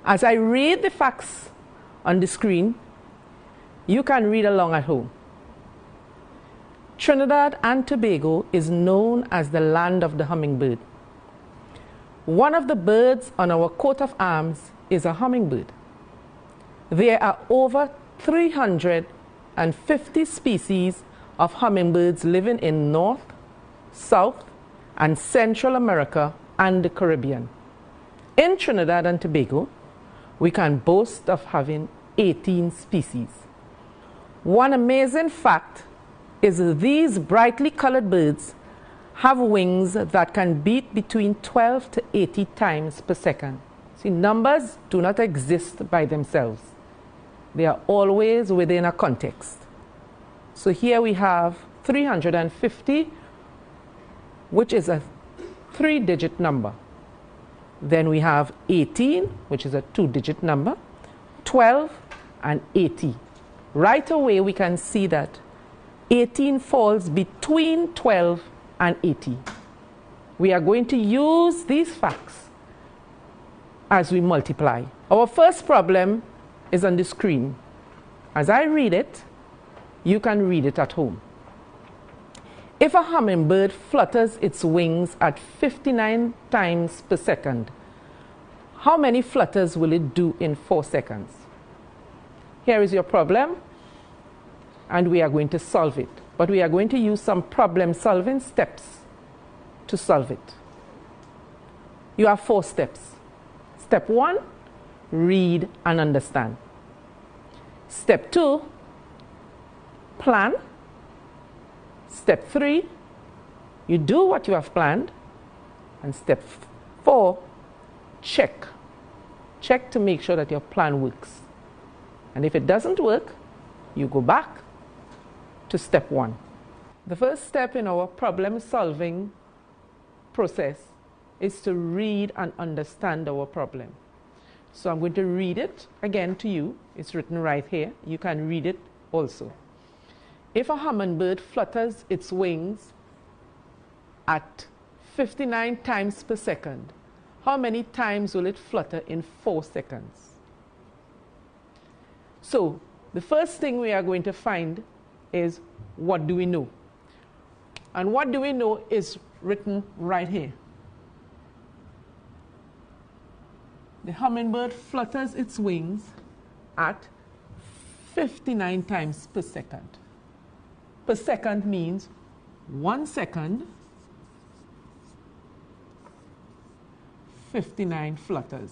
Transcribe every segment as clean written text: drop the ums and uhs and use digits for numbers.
As I read the facts on the screen, you can read along at home. Trinidad and Tobago is known as the land of the hummingbird. One of the birds on our coat of arms is a hummingbird. There are over 350 species of hummingbirds living in North, South, and Central America and the Caribbean. In Trinidad and Tobago, we can boast of having 18 species. One amazing fact is these brightly colored birds have wings that can beat between 12 to 80 times per second. See, numbers do not exist by themselves. They are always within a context. So here we have 350, which is a 3-digit number. Then we have 18, which is a 2-digit number, 12, and 80. Right away, we can see that 18 falls between 12 and 80. We are going to use these facts as we multiply. Our first problem is on the screen. As I read it, you can read it at home. If a hummingbird flutters its wings at 59 times per second, how many flutters will it do in 4 seconds? Here is your problem, and we are going to solve it. But we are going to use some problem-solving steps to solve it. You have 4 steps. Step 1, read and understand. Step 2, plan. Step 3, you do what you have planned. And step 4, check. Check to make sure that your plan works. And if it doesn't work, you go back to step 1. The first step in our problem-solving process is to read and understand our problem. So I'm going to read it again to you. It's written right here. You can read it also. If a hummingbird flutters its wings at 59 times per second, how many times will it flutter in 4 seconds? So the first thing we are going to find is, what do we know? And what do we know is written right here. The hummingbird flutters its wings at 59 times per second. Per second means 1 second, 59 flutters.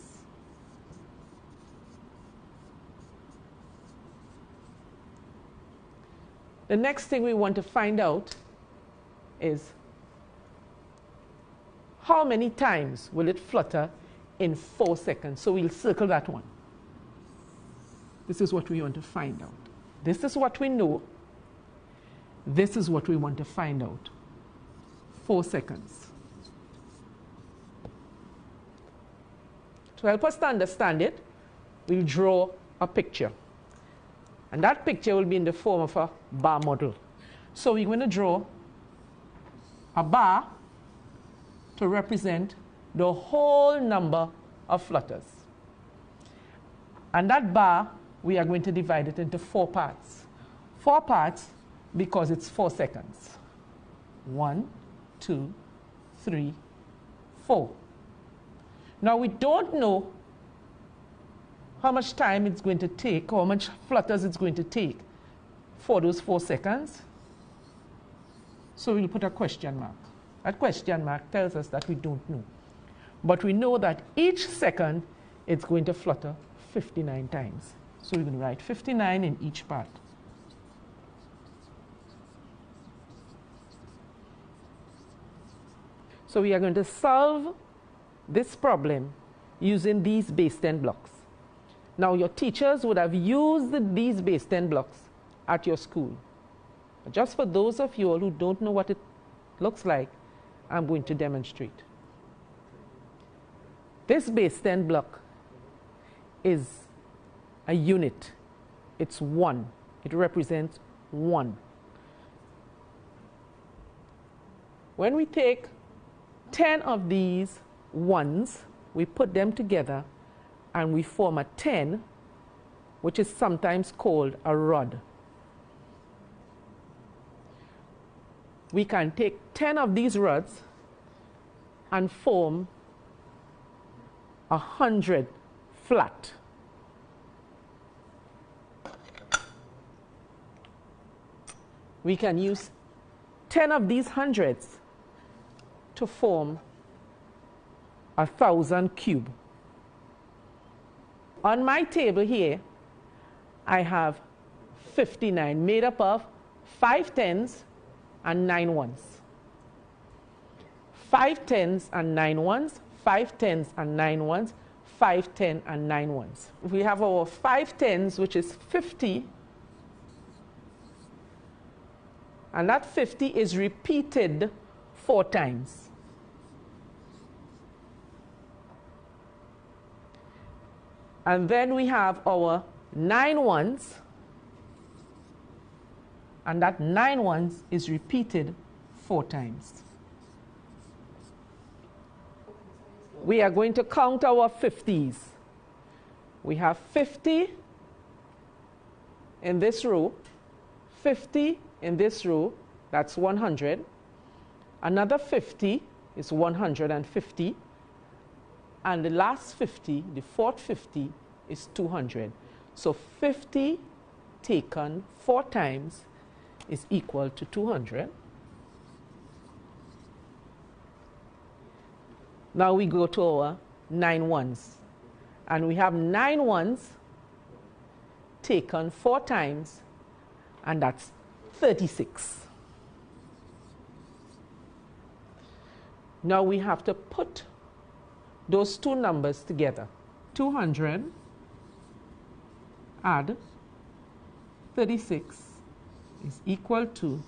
The next thing we want to find out is, how many times will it flutter in 4 seconds? So we'll circle that one. This is what we want to find out. This is what we know. This is what we want to find out. 4 seconds. To help us to understand it, we'll draw a picture. And that picture will be in the form of a bar model. So we're going to draw a bar to represent the whole number of flutters. And that bar, we are going to divide it into 4 parts. 4 parts because it's 4 seconds. 1, 2, 3, 4. Now we don't know how much time it's going to take, or how much flutters it's going to take for those 4 seconds. So we'll put a question mark. That question mark tells us that we don't know. But we know that each second it's going to flutter 59 times. So we're going to write 59 in each part. So we are going to solve this problem using these base 10 blocks. Now your teachers would have used these base 10 blocks at your school. But just for those of you all who don't know what it looks like, I'm going to demonstrate. This base 10 block is a unit. It's 1. It represents 1. When we take 10 of these ones, we put them together and we form a 10, which is sometimes called a rod. We can take 10 of these rods and form 100 flat. We can use 10 of these hundreds to form 1,000 cube. On my table here, I have 59 made up of 5 tens and 9 ones. 5 tens and 9 ones, 5 tens and 9 ones, 5 10 and 9 ones. We have our 5 tens, which is 50, and that 50 is repeated 4 times. And then we have our 9 ones, and that 9 ones is repeated 4 times. We are going to count our 50s. We have 50 in this row, 50 in this row, that's 100. Another 50 is 150. And the last 50, the fourth 50, is 200. So 50 taken 4 times is equal to 200. Now we go to our 9 ones. And we have 9 ones taken 4 times, and that's 36. Now we have to put those two numbers together. 200 add 36 is equal to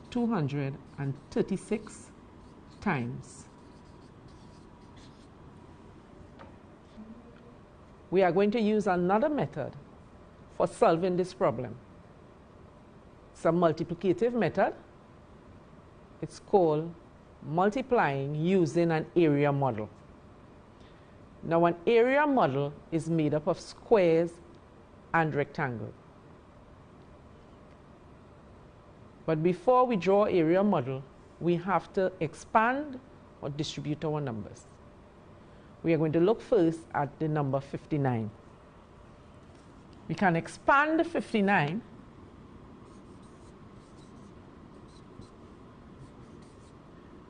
236 times. We are going to use another method for solving this problem. It's a multiplicative method. It's called multiplying using an area model. Now, an area model is made up of squares and rectangles. But before we draw an area model, we have to expand or distribute our numbers. We are going to look first at the number 59. We can expand 59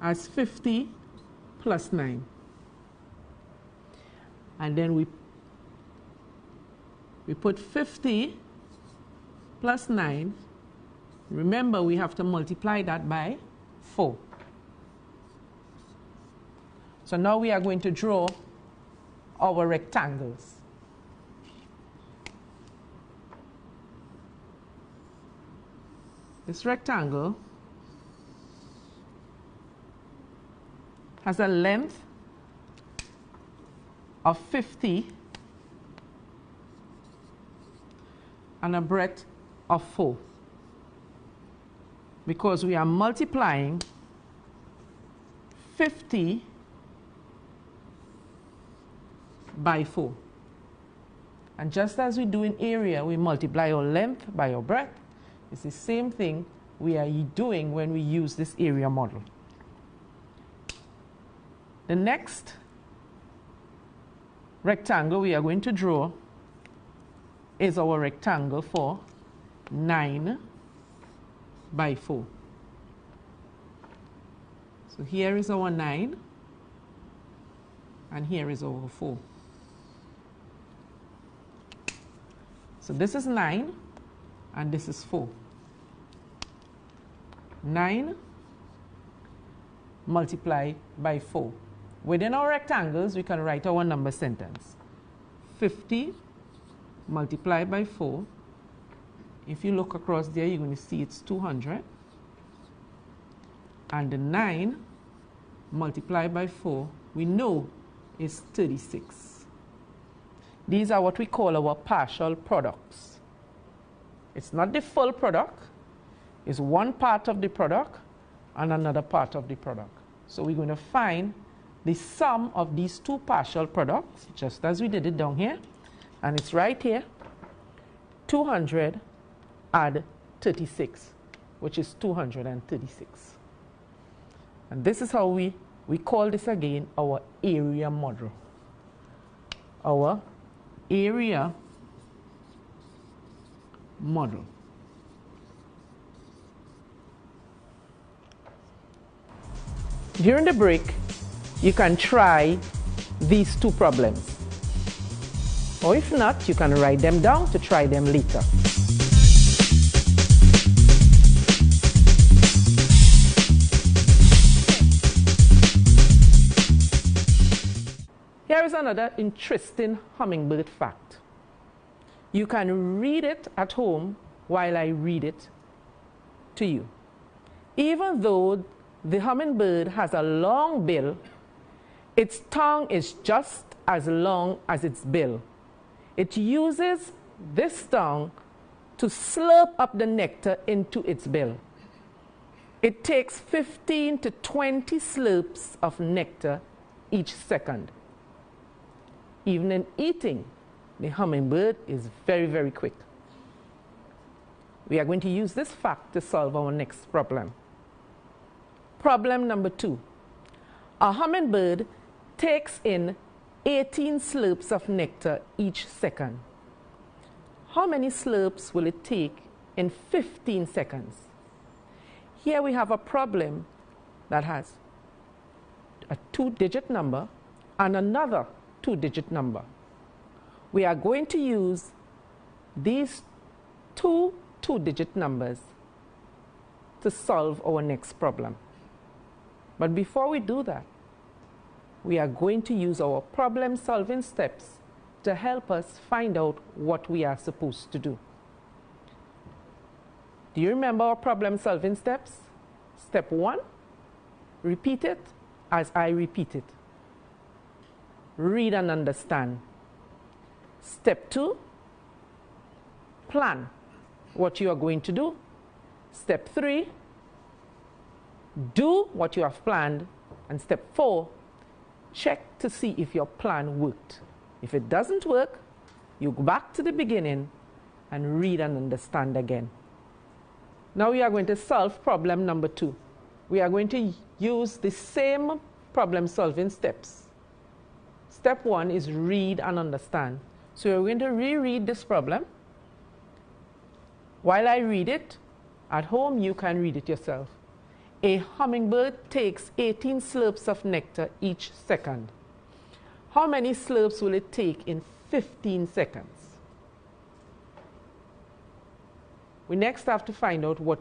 as 50 plus 9. And then we put 50 plus 9. Remember, we have to multiply that by 4. So now we are going to draw our rectangles. This rectangle has a length of 50 and a breadth of 4, because we are multiplying 50 by 4. And just as we do in area, we multiply our length by our breadth. It's the same thing we are doing when we use this area model. The next rectangle we are going to draw is our rectangle for 9 by 4. So here is our 9, and here is our 4. So this is 9, and this is 4. 9 multiplied by 4. Within our rectangles, we can write our number sentence. 50 multiplied by 4. If you look across there, you're going to see it's 200. And the 9 multiplied by 4, we know is 36. These are what we call our partial products. It's not the full product. It's one part of the product and another part of the product. So we're going to find the sum of these two partial products, just as we did it down here, and it's right here, 200 add 36, which is 236. And this is how we call this again our area model. Our area model. During the break, you can try these two problems. Or if not, you can write them down to try them later. Here is another interesting hummingbird fact. You can read it at home while I read it to you. Even though the hummingbird has a long bill, its tongue is just as long as its bill. It uses this tongue to slurp up the nectar into its bill. It takes 15 to 20 slurps of nectar each second. Even in eating, the hummingbird is very, very quick. We are going to use this fact to solve our next problem. Problem number 2. A hummingbird takes in 18 slurps of nectar each second. How many slurps will it take in 15 seconds? Here we have a problem that has a 2-digit number and another 2-digit number. We are going to use these two 2-digit numbers to solve our next problem. But before we do that, we are going to use our problem-solving steps to help us find out what we are supposed to do. Do you remember our problem-solving steps? Step 1, repeat it as I repeat it. Read and understand. Step 2, plan what you are going to do. Step 3, do what you have planned. And step 4, check to see if your plan worked. If it doesn't work, you go back to the beginning and read and understand again. Now we are going to solve problem number 2. We are going to use the same problem-solving steps. Step 1 is read and understand. So we're going to reread this problem. While I read it, at home you can read it yourself. A hummingbird takes 18 slurps of nectar each second. How many slurps will it take in 15 seconds? We next have to find out what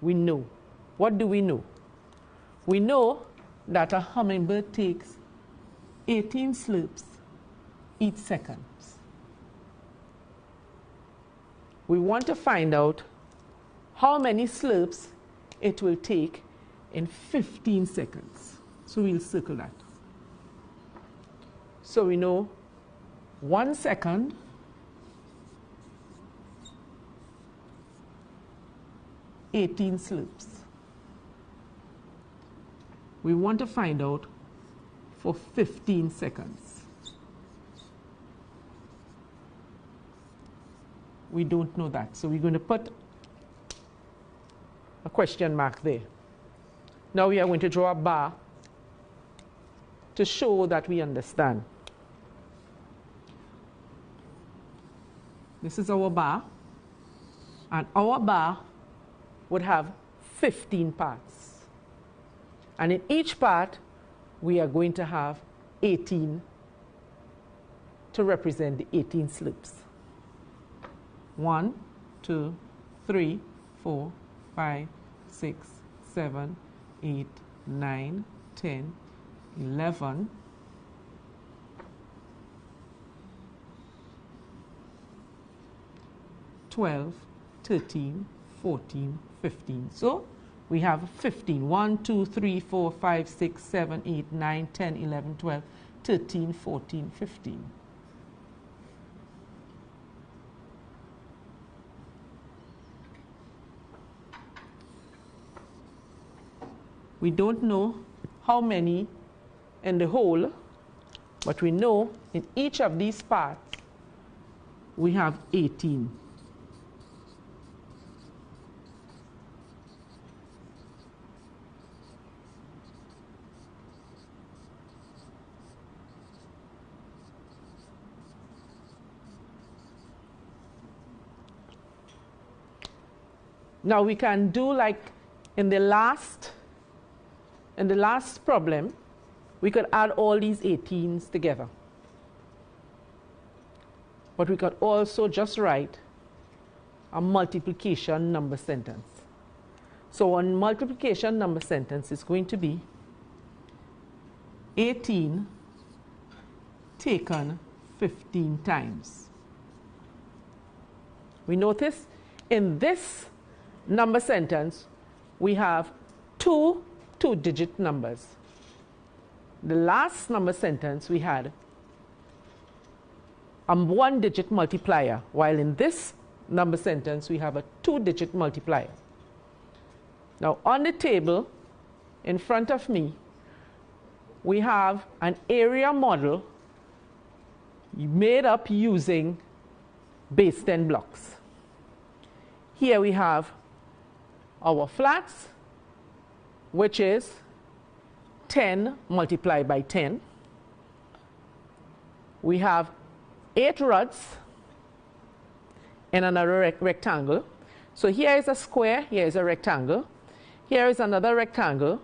we know. What do we know? We know that a hummingbird takes 18 slurps each second. We want to find out how many slurps it will take in 15 seconds. So we'll circle that. So we know 1 second (18 slurps). We want to find out for 15 seconds. We don't know that, so we're going to put a question mark there. Now we are going to draw a bar to show that we understand. This is our bar, and our bar would have 15 parts. And in each part, we are going to have 18 to represent the 18 slurps. 1, 2, 3, 4, 5, 6, 7, 8, 9, 10, 11, 12, 13, 14, 15. So we have 15. 1, 2, 3, 4, 5, 6, 7, 8, 9, 10, 11, 12, 13, 14, 15. We don't know how many in the whole, but we know in each of these parts we have 18. Now we can do like in the last problem, we could add all these 18s together. But we could also just write a multiplication number sentence. So a multiplication number sentence is going to be 18 taken 15 times. We notice in this number sentence we have two two-digit numbers. The last number sentence we had a one-digit multiplier, while in this number sentence we have a two-digit multiplier. Now on the table in front of me we have an area model made up using base 10 blocks. Here we have our flats, which is 10 multiplied by 10. We have 8 rods in another rectangle. So here is a square, here is a rectangle. Here is another rectangle,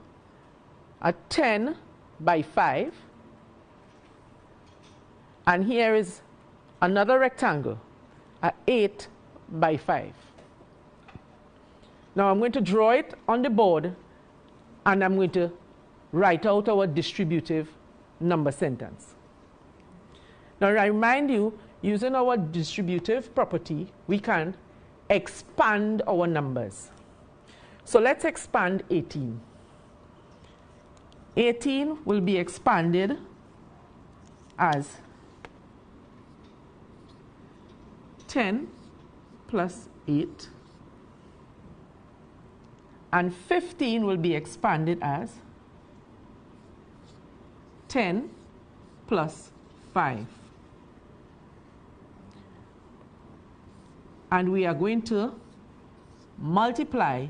a 10 by 5. And here is another rectangle, a 8 by 5. Now I'm going to draw it on the board and I'm going to write out our distributive number sentence. Now I remind you, using our distributive property, we can expand our numbers. So let's expand 18. 18 will be expanded as 10 plus 8. And 15 will be expanded as 10 plus 5. And we are going to multiply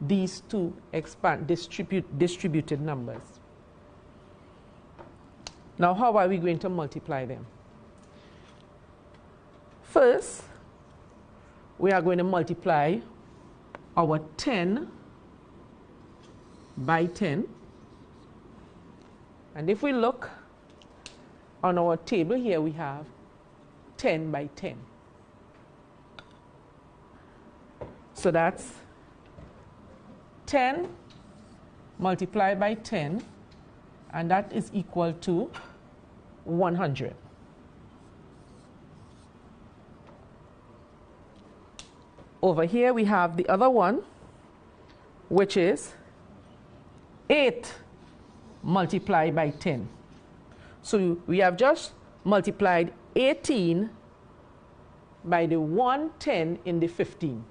these two distributed numbers. Now, how are we going to multiply them? First, we are going to multiply our 10 by 10. And if we look on our table here, we have 10 by 10. So that's 10 multiplied by 10, and that is equal to 100. Over here we have the other one, which is 8 multiplied by 10. So we have just multiplied 18 by the 110 in the 15,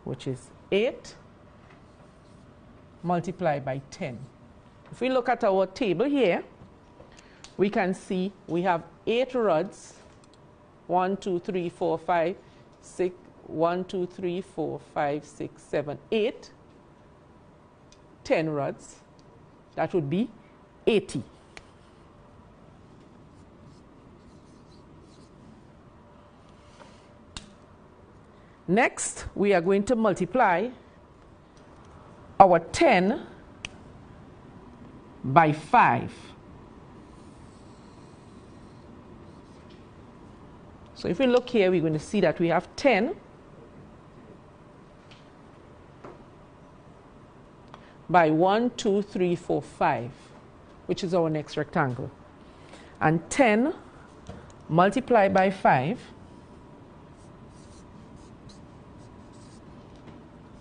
which is 8 multiplied by 10. If we look at our table here, we can see we have 8 rods. 1, 2, 3, 4, 5, 6, 1, 2, 3, 4, 5, 6, 7, 8. 10 rods. That would be 80. Next, we are going to multiply our 10 by 5. So if we look here, we're going to see that we have 10 by 1, 2, 3, 4, 5, which is our next rectangle. And 10 multiplied by 5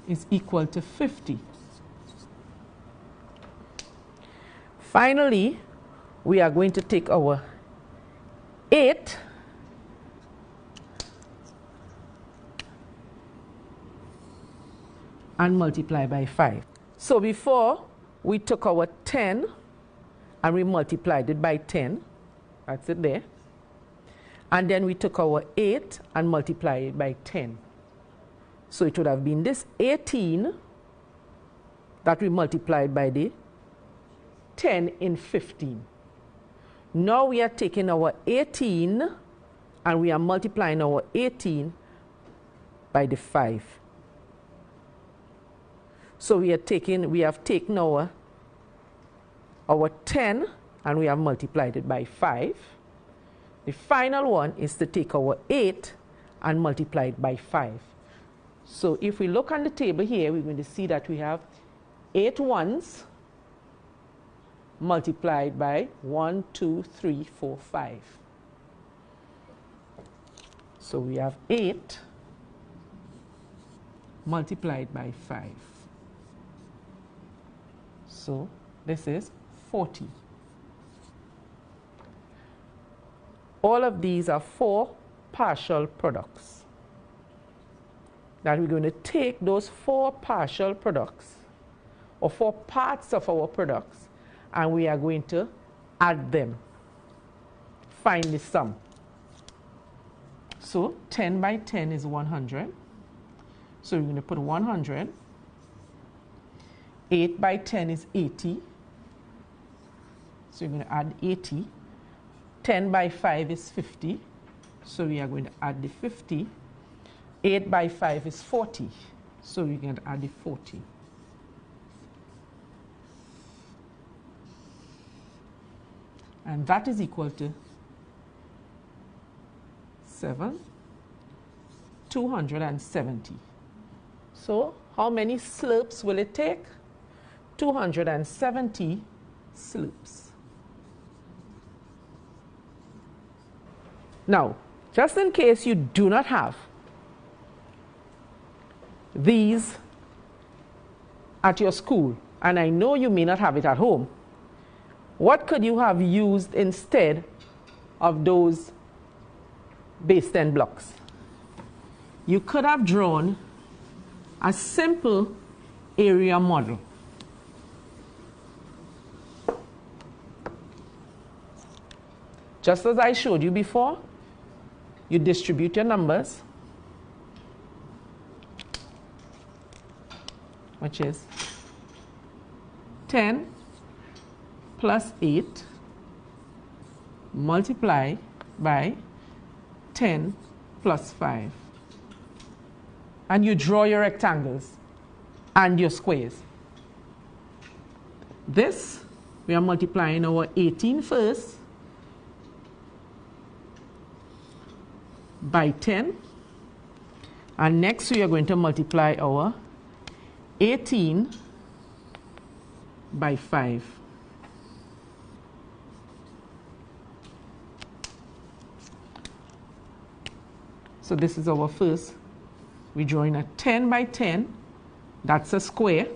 is equal to 50. Finally, we are going to take our 8 and multiply by 5. So before we took our 10 and we multiplied it by 10. That's it there. And then we took our 8 and multiplied it by 10. So it would have been this 18 that we multiplied by the 10 in 15. Now we are taking our 18 and we are multiplying our 18 by the 5. So we have taken our 10 and we have multiplied it by 5. The final one is to take our 8 and multiply it by 5. So if we look on the table here, we're going to see that we have 8 ones multiplied by 1, 2, 3, 4, 5. So we have 8 multiplied by 5. So this is 40. All of these are 4 partial products. That we're going to take those 4 partial products or 4 parts of our products and we are going to add them. Find the sum. So 10 by 10 is 100. So we're going to put 100. 8 by 10 is 80. So we're going to add 80. 10 by 5 is 50. So we are going to add the 50. 8 by 5 is 40. So we're going to add the 40. And that is equal to 270. So how many slurps will it take? 270 slurps. Now, just in case you do not have these at your school, and I know you may not have it at home, what could you have used instead of those base 10 blocks? You could have drawn a simple area model. Just as I showed you before, you distribute your numbers, which is 10 plus 8 multiplied by 10 plus 5. And you draw your rectangles and your squares. This, we are multiplying our 18 first by 10. And next we are going to multiply our 18 by 5. So this is our first. We're drawing a 10 by 10. That's a square.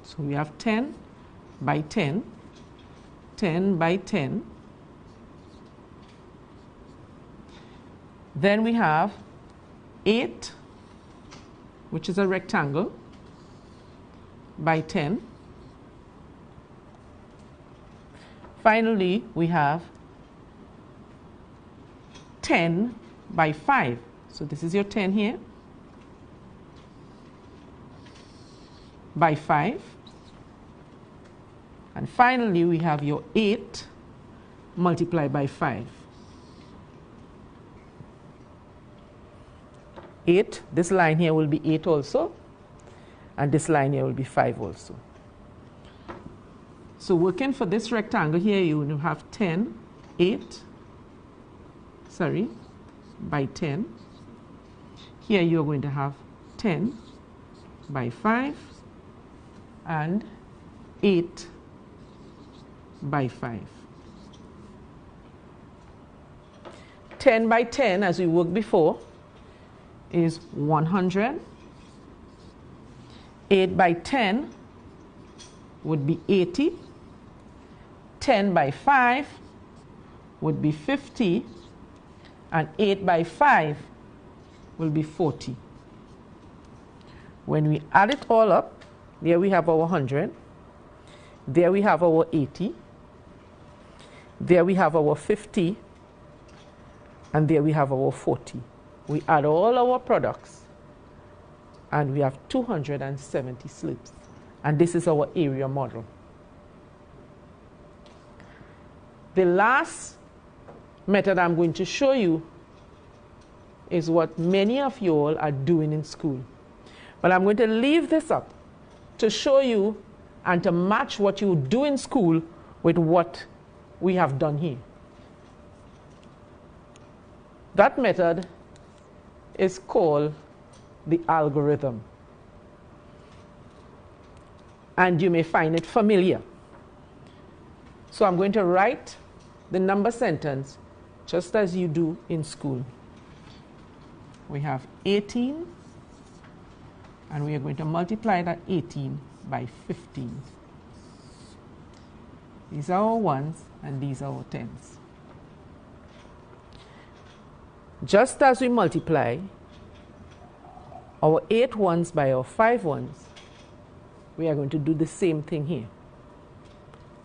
So we have 10 by 10, 10 by 10. Then we have 8, which is a rectangle, by 10. Finally, we have 10 by 5. So this is your 10 here, by 5. And finally, we have your 8 multiplied by 5. 8, this line here will be 8 also, and this line here will be 5 also. So working for this rectangle here, you will have 8 by 10. Here you are going to have 10 by 5 and 8 by 5. 10 by 10, as we worked before, is 100. 8 by 10 would be 80. 10 by 5 would be 50. And 8 by 5 will be 40. When we add it all up, there we have our 100. There we have our 80. There we have our 50. And there we have our 40. We add all our products and we have 270 slips. And this is our area model. The last method I'm going to show you is what many of you all are doing in school. But I'm going to leave this up to show you and to match what you do in school with what we have done here. That method is called the algorithm. And you may find it familiar. So I'm going to write the number sentence just as you do in school. We have 18, and we are going to multiply that 18 by 15. These are our ones, and these are our tens. Just as we multiply our 8 ones by our 5 ones, we are going to do the same thing here.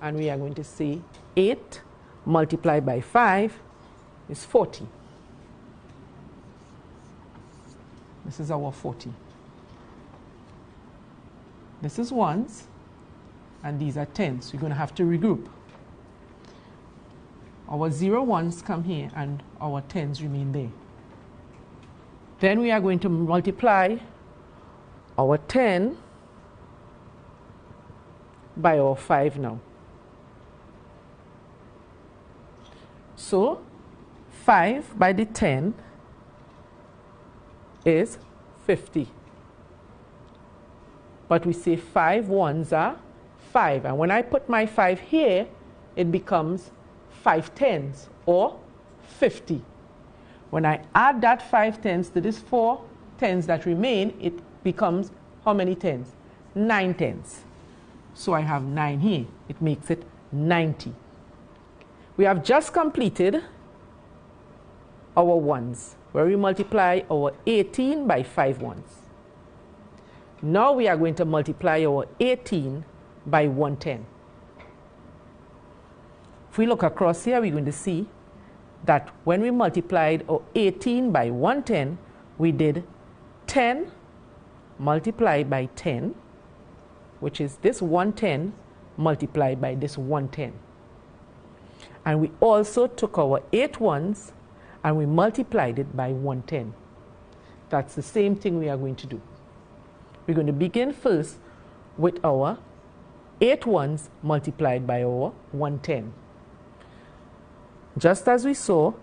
And we are going to say 8 multiplied by 5 is 40. This is our 40. This is ones, and these are tens. We're going to have to regroup. Our 0 ones come here, and our tens remain there. Then we are going to multiply our 10 by our 5 now. So 5 by the 10 is 50. But we say 5 ones are 5. And when I put my 5 here, it becomes 5 tens or 50. When I add that 5 tens to this 4 tens that remain, it becomes how many tens? 9 tens. So I have 9 here. It makes it 90. We have just completed our ones, where we multiply our 18 by 5 ones. Now we are going to multiply our 18 by 110. If we look across here, we're going to see that when we multiplied our 18 by 110, we did 10 multiplied by 10, which is this 110 multiplied by this 110. And we also took our 8 ones and we multiplied it by 110. That's the same thing we are going to do. We're going to begin first with our 8 ones multiplied by our 110. Just as we saw,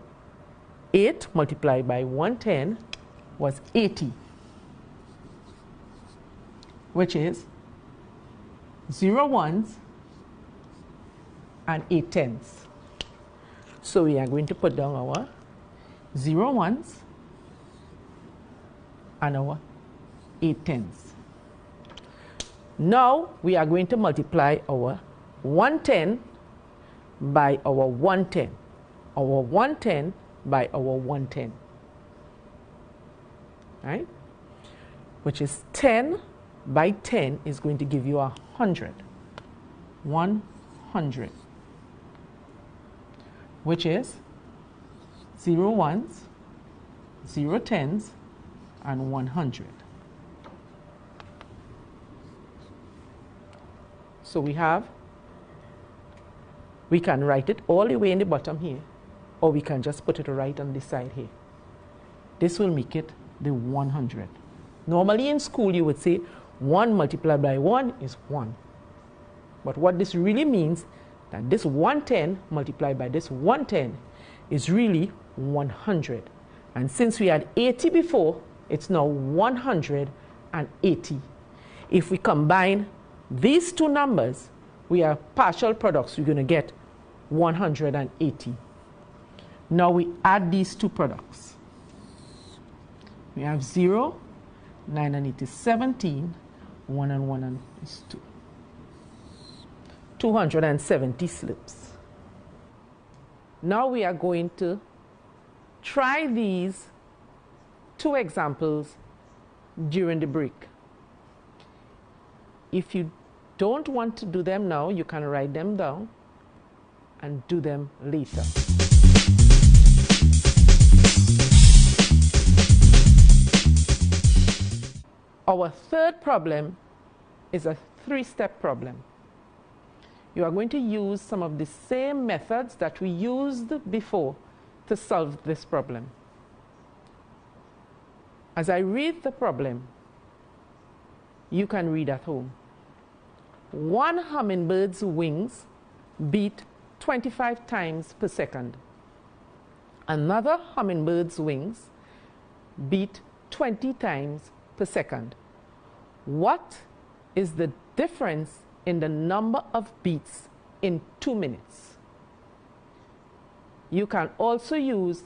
8 multiplied by 110 was 80, which is 0 ones and 8 tens. So we are going to put down our 0 ones and our 8 tens. Now we are going to multiply our 110 by our 110. Our 110 by our 110. Right? Which is 10 by 10 is going to give you 100. 100. Which is 0 ones, 0 tens, and 100. So we can write it all the way in the bottom here, or we can just put it right on this side here. This will make it the 100. Normally in school you would say 1 multiplied by 1 is 1. But what this really means, that this 110 multiplied by this 110 is really 100. And since we had 80 before, it's now 180. If we combine these two numbers, we are partial products. We're going to get 180. Now we add these two products. We have 0, 9 and 8 is 17, 1 and 1 is 2. 270 slips. Now we are going to Try these two examples during the break. If you don't want to do them now, you can write them down and do them later. Our third problem is a three-step problem. You are going to use some of the same methods that we used before to solve this problem. As I read the problem, you can read at home. One hummingbird's wings beat 25 times per second. Another hummingbird's wings beat 20 times per second. What is the difference in the number of beats in 2 minutes? You can also use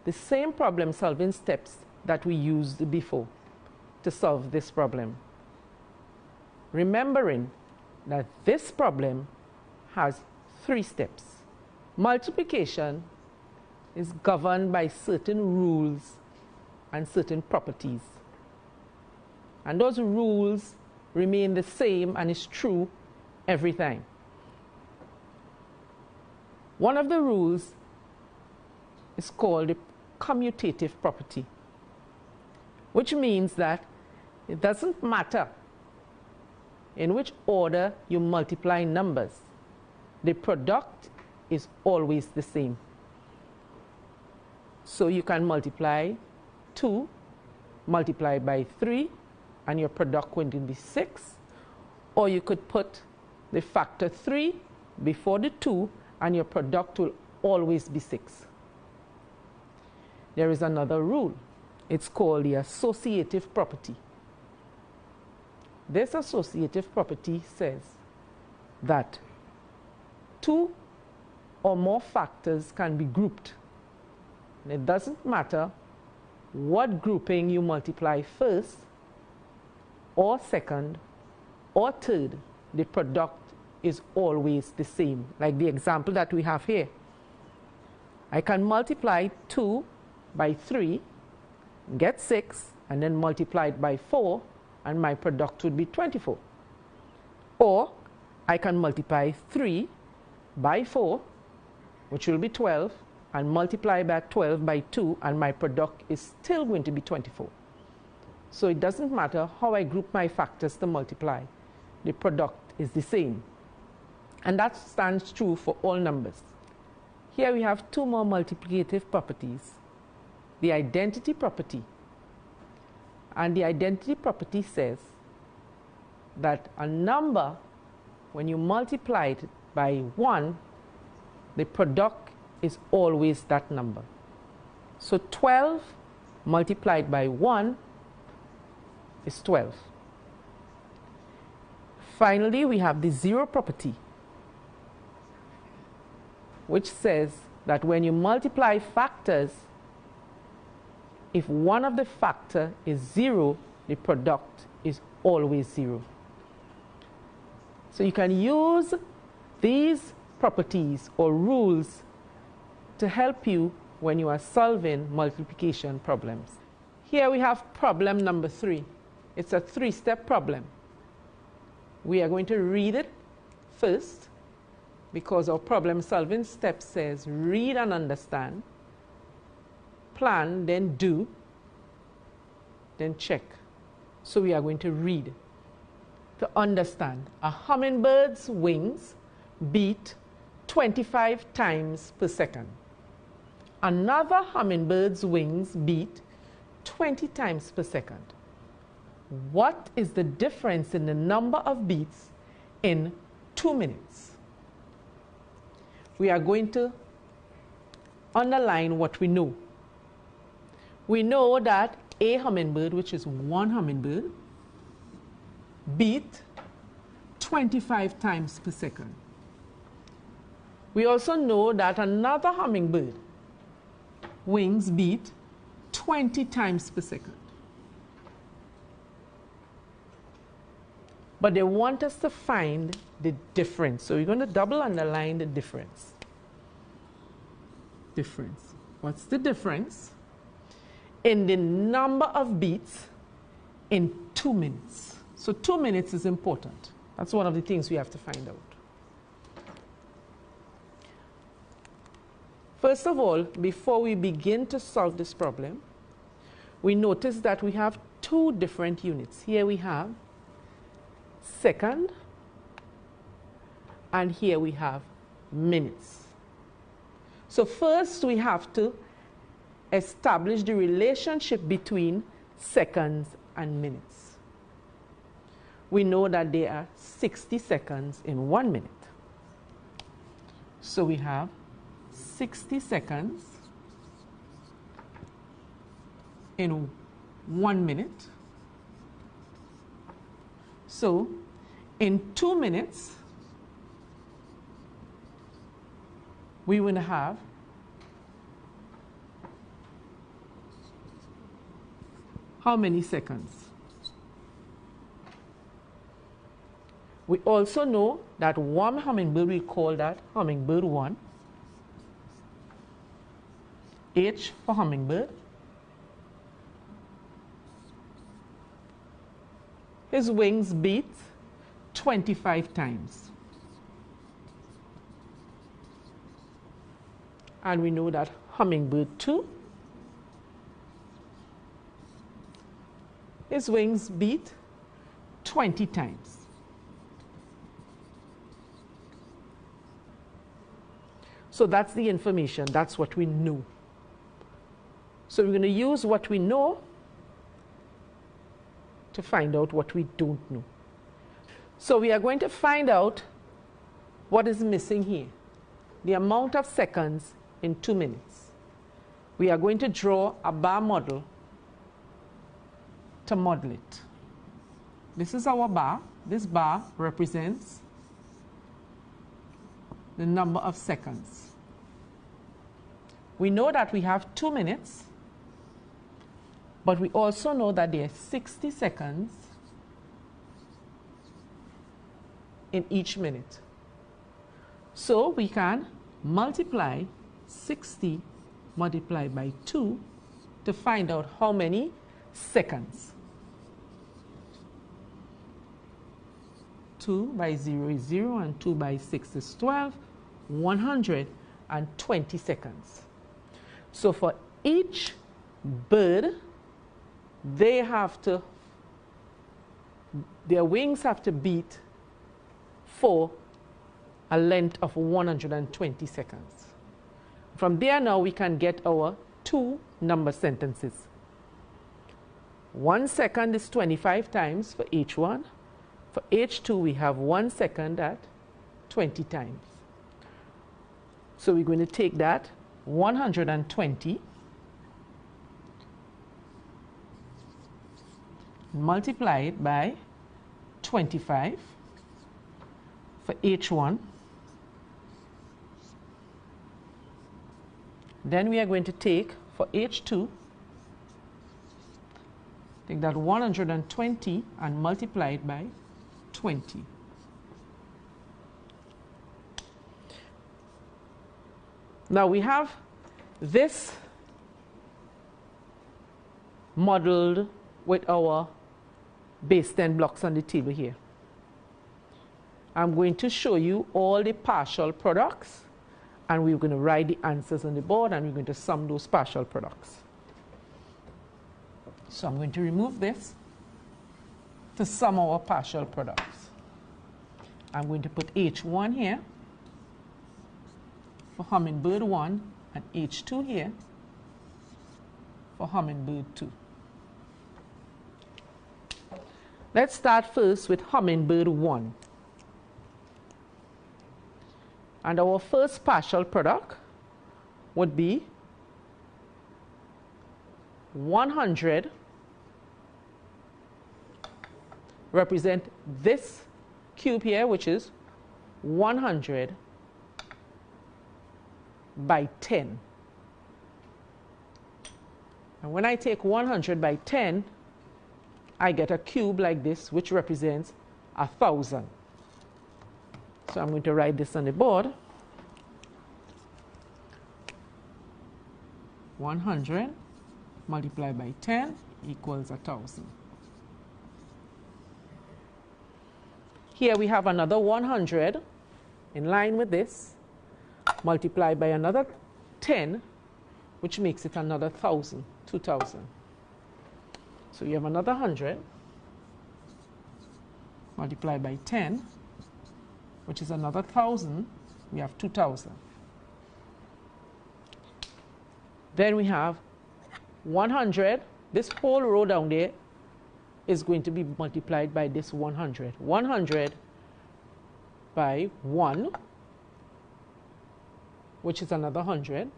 the same problem solving steps that we used before to solve this problem, remembering that this problem has 3 steps. Multiplication is governed by certain rules and certain properties, and those rules remain the same and is true every time. One of the rules is called the commutative property, which means that it doesn't matter in which order you multiply numbers, the product is always the same. So you can multiply 2 multiplied by 3 and your product will be 6, or you could put the factor 3 before the 2 and your product will always be 6. There is another rule. It's called the associative property. This associative property says that 2 or more factors can be grouped. And it doesn't matter what grouping you multiply first or second or third, the product is always the same. Like the example that we have here. I can multiply 2 by 3, get 6, and then multiply it by 4, and my product would be 24. Or I can multiply 3 by 4, which will be 12, and multiply that 12 by 2, and my product is still going to be 24. So it doesn't matter how I group my factors to multiply, the product is the same. And that stands true for all numbers. Here we have 2 more multiplicative properties. The identity property. And the identity property says that a number, when you multiply it by 1, the product is always that number. So 12 multiplied by 1 is 12. Finally, we have the zero property, which says that when you multiply factors, if one of the factor is 0, the product is always 0. So you can use these properties or rules to help you when you are solving multiplication problems. Here we have problem number 3. It's a 3-step problem. We are going to read it first because our problem solving step says read and understand, plan, then do, then check. So we are going to read. To understand, a hummingbird's wings beat 25 times per second. Another hummingbird's wings beat 20 times per second. What is the difference in the number of beats in 2 minutes? We are going to underline what we know. We know that a hummingbird, which is one hummingbird, beat 25 times per second. We also know that another hummingbird wings beat 20 times per second. But they want us to find the difference. So we're going to double underline the difference. Difference. What's the difference in the number of beats in 2 minutes? So 2 minutes is important. That's one of the things we have to find out. First of all, before we begin to solve this problem, we notice that we have two different units. Here we have second, and here we have minutes. So first we have to establish the relationship between seconds and minutes. We know that there are 60 seconds in 1 minute. So we have 60 seconds in 1 minute. So in 2 minutes, we will have how many seconds? We also know that one hummingbird, we call that hummingbird 1. H for hummingbird. His wings beat 25 times. And we know that hummingbird 2, his wings beat 20 times. So that's the information, that's what we know. So we're going to use what we know to find out what we don't know. So we are going to find out what is missing here, the amount of seconds in 2 minutes. We are going to draw a bar model to model it. This is our bar. This bar represents the number of seconds. We know that we have 2 minutes, but we also know that there are 60 seconds in each minute. So we can multiply 60 multiplied by 2 to find out how many seconds. 2 by 0 is 0, and 2 by 6 is 12, 120 seconds. So for each bird, their wings have to beat for a length of 120 seconds. From there now we can get our two number sentences. 1 second is 25 times for H1. For H2 we have 1 second at 20 times. So we're going to take that 120 multiply it by 25 for H1. Then we are going to take for H2, take that 120 and multiply it by 20. Now we have this modeled with our base 10 blocks on the table here. I'm going to show you all the partial products, and we're going to write the answers on the board, and we're going to sum those partial products. So I'm going to remove this to sum our partial products. I'm going to put H1 here for hummingbird 1 and H2 here for hummingbird 2. Let's start first with hummingbird 1. And our first partial product would be 100 represent this cube here, which is 100 by 10. And when I take 100 by 10, I get a cube like this, which represents 1,000. So I'm going to write this on the board. 100 multiplied by 10 equals 1,000. Here we have another 100 in line with this, multiplied by another 10, which makes it another 1,000, 2,000. So you have another 100 multiplied by 10, which is another 1,000. We have 2,000. Then we have 100. This whole row down there is going to be multiplied by this 100. 100 by 1, which is another 100.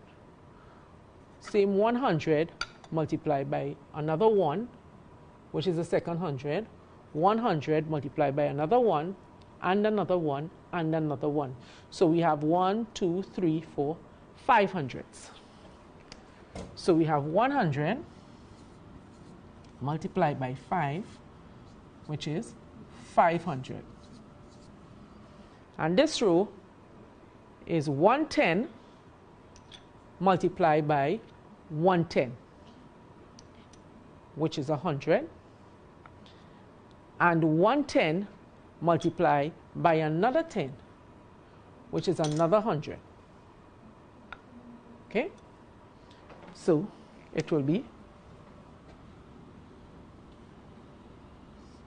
Same 100 multiplied by another 1, which is the second 100. 100 multiplied by another 1, and another 1, and another 1. So we have 1, 2, 3, 4, 5 hundredths. So we have 100 multiplied by 5, which is 500. And this row is 110 multiplied by 110, which is 100. And 110 multiplied by another 10, which is another 100. Okay? So it will be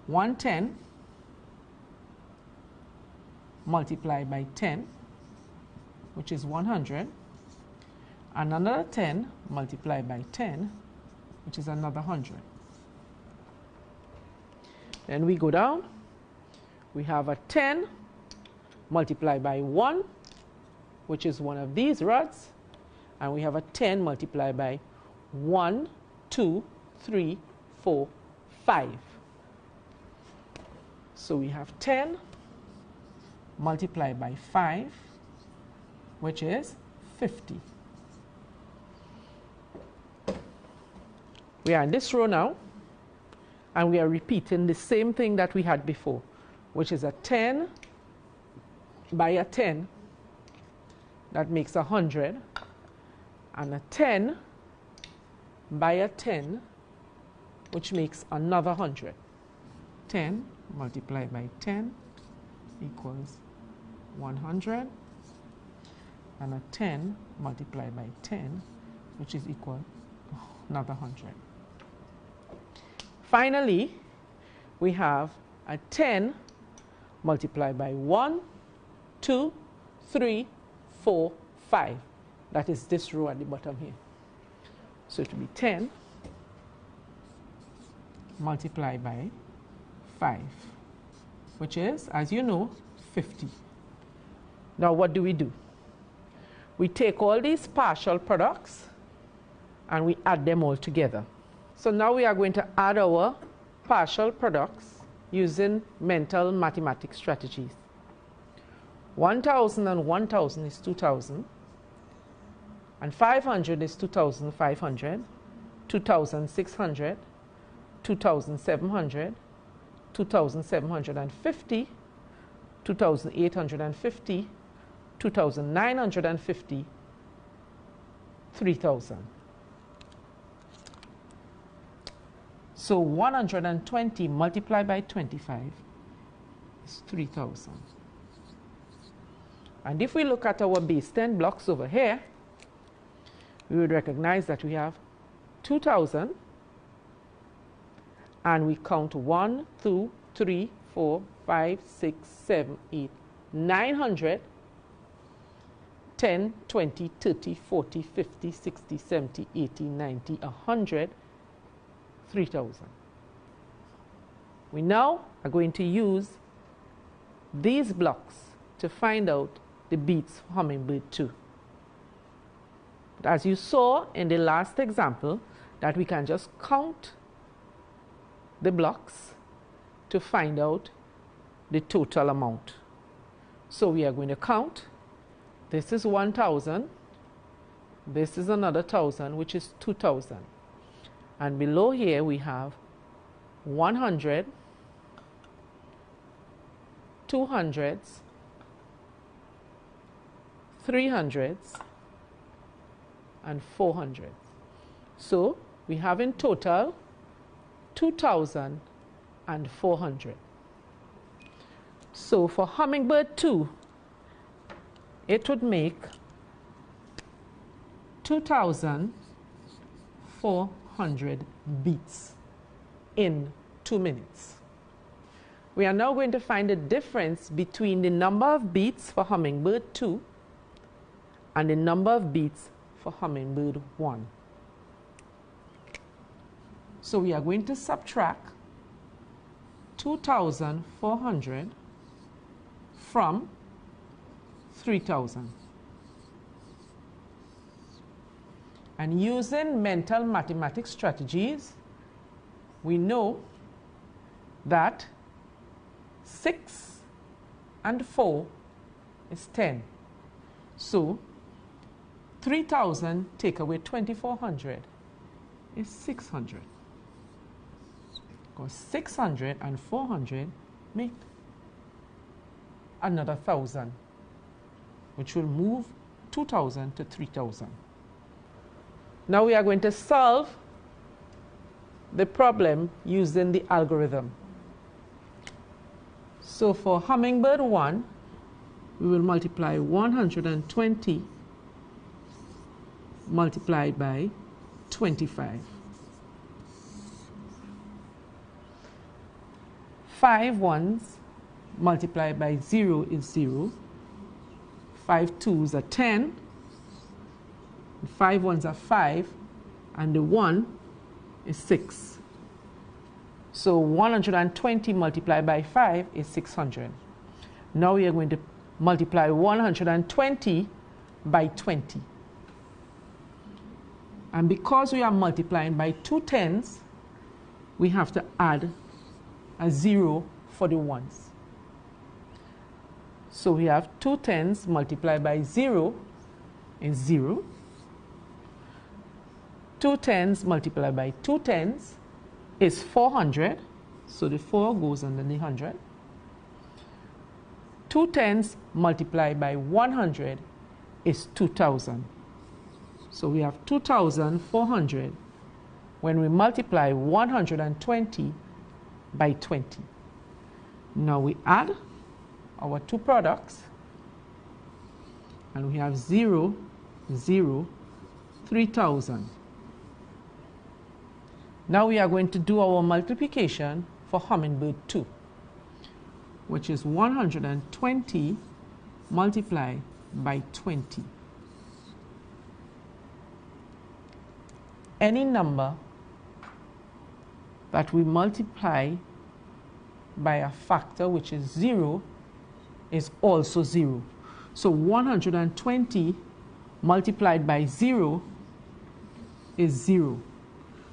110 multiplied by 10, which is 100, and another 10 multiplied by 10, which is another 100. Then we go down, we have a 10 multiplied by 1, which is one of these rods, and we have a 10 multiplied by 1, 2, 3, 4, 5. So we have 10 multiplied by 5, which is 50. We are in this row now, and we are repeating the same thing that we had before, which is a 10 by a 10, that makes 100, and a 10 by a 10, which makes another 100. 10 multiplied by 10 equals 100, and a 10 multiplied by 10, which is equal another 100. Finally, we have a 10 multiplied by 1, 2, 3, 4, 5. That is this row at the bottom here. So it will be 10 multiplied by 5, which is, as you know, 50. Now what do? We take all these partial products and we add them all together. So now we are going to add our partial products using mental mathematics strategies. 1,000 and 1,000 is 2,000, and 500 is 2,500, 2,600, 2,700, 2,750, 2,850, 2,950, 3,000. So 120 multiplied by 25 is 3,000. And if we look at our base 10 blocks over here, we would recognize that we have 2,000, and we count 1, 2, 3, 4, 5, 6, 7, 8, 900, 10, 20, 30, 40, 50, 60, 70, 80, 90, 100, 3,000. We now are going to use these blocks to find out the beats for hummingbird 2. But as you saw in the last example, that we can just count the blocks to find out the total amount. So we are going to count. This is 1,000. This is another 1,000, which is 2,000. And below here we have 100, 200s, 300s, and 400s. So we have in total 2,400. So for hummingbird 2, it would make 2,400 beats in 2 minutes. We are now going to find the difference between the number of beats for hummingbird 2 and the number of beats for hummingbird 1. So we are going to subtract 2,400 from 3,000. And using mental mathematics strategies, we know that 6 and 4 is 10. So 3,000 take away 2,400 is 600. Because 600 and 400 make another 1,000, which will move 2,000 to 3,000. Now we are going to solve the problem using the algorithm. So for hummingbird 1, we will multiply 120 multiplied by 25. 5 ones multiplied by 0 is 0. 5 twos are 10. 5 ones are 5. And the 1 is 6. So 120 multiplied by 5 is 600. Now we are going to multiply 120 by 20. And because we are multiplying by 2 tens, we have to add a 0 for the ones. So we have 2 tens multiplied by 0 is 0. 2 tens multiplied by 2 tens is 400. So the 4 goes under the 100. 2 tens multiplied by 100 is 2,000. So we have 2,400 when we multiply 120 by 20. Now we add our two products and we have 0, 0, 3,000. Now we are going to do our multiplication for hummingbird 2, which is 120 multiplied by 20. Any number that we multiply by a factor which is 0 is also 0. So 120 multiplied by 0 is 0.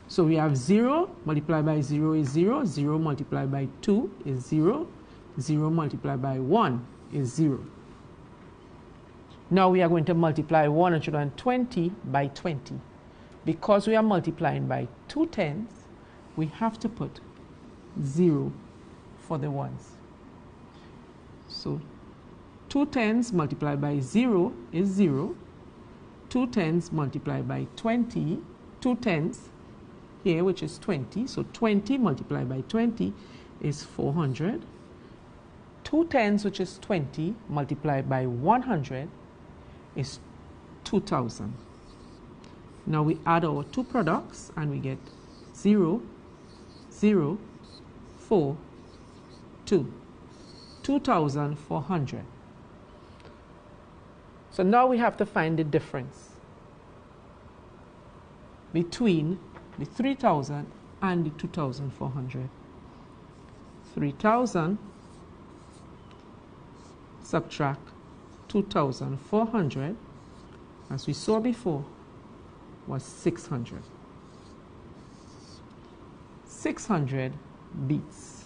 So we have 0 multiplied by 0 is 0, 0 multiplied by 2 is 0, 0 multiplied by 1 is 0. Now we are going to multiply 120 by 20. Because we are multiplying by 2 tens, we have to put 0 for the ones. So 2 tens multiplied by 0 is 0. 2 tens multiplied by 20, 2 tens here, which is 20. So 20 multiplied by 20 is 400. 2 tens, which is 20, multiplied by 100 is 2,000. Now we add our two products and we get 0, 0, 4, 2. 2,400. So now we have to find the difference between the 3,000 and the 2,400. 3,000 subtract 2,400, as we saw before, was 600. 600 beats.